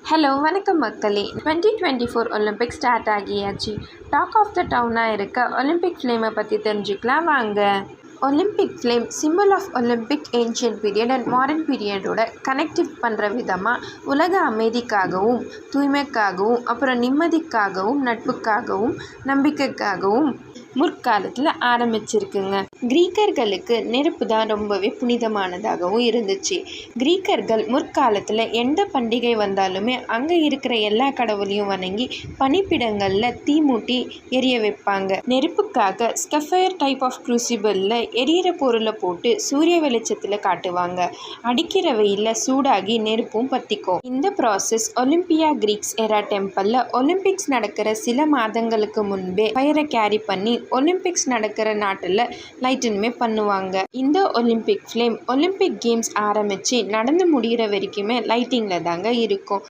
Hello வணக்கம் மக்களே. 2024 Olympic start ஆகியாச்சு. டாக் ஆஃப் த டவுனாக இருக்க ஒலிம்பிக் ஃப்ளேமை பற்றி தெரிஞ்சுக்கலாம் வாங்க. Olympic flame symbol of Olympic ancient period and modern பீரியடோட கனெக்டிவ் பண்ணுற விதமாக உலக அமைதிக்காகவும் தூய்மைக்காகவும் அப்புறம் நிம்மதிக்காகவும் நட்புக்காகவும் நம்பிக்கைக்காகவும் முற்காலத்தில் ஆரம்பிச்சிருக்குங்க. கிரீக்கர்களுக்கு நெருப்பு தான் ரொம்பவே புனிதமானதாகவும் இருந்துச்சு. கிரீக்கர்கள் முற்காலத்தில் எந்த பண்டிகை வந்தாலுமே அங்கே இருக்கிற எல்லா கடவுளையும் வணங்கி பணிப்பிடங்களில் தீ மூட்டி எரிய வைப்பாங்க. நெருப்புக்காக ஸ்கஃபயர் டைப் ஆஃப் க்ரூசிபிளில் எரியிற பொருளை போட்டு சூரிய வெளிச்சத்தில் காட்டுவாங்க. அடிக்கிற வெயிலில் சூடாகி நெருப்பும் பற்றிக்கும். இந்த ப்ராசஸ் ஒலிம்பியா கிரீக்ஸ் எரா டெம்பிளில் ஒலிம்பிக்ஸ் நடக்கிற சில மாதங்களுக்கு முன்பே ஃபயரை கேரி பண்ணி ஒலிம்பிக்ஸ் நடக்கிற நாட்டில் லைட்டனுமே பண்ணுவாங்க. இந்த ஒலிம்பிக் ஃப்ளேம் ஒலிம்பிக் கேம்ஸ் ஆரம்பித்து நடந்து முடிகிற வரைக்குமே லைட்டிங்கில் தாங்க இருக்கும்.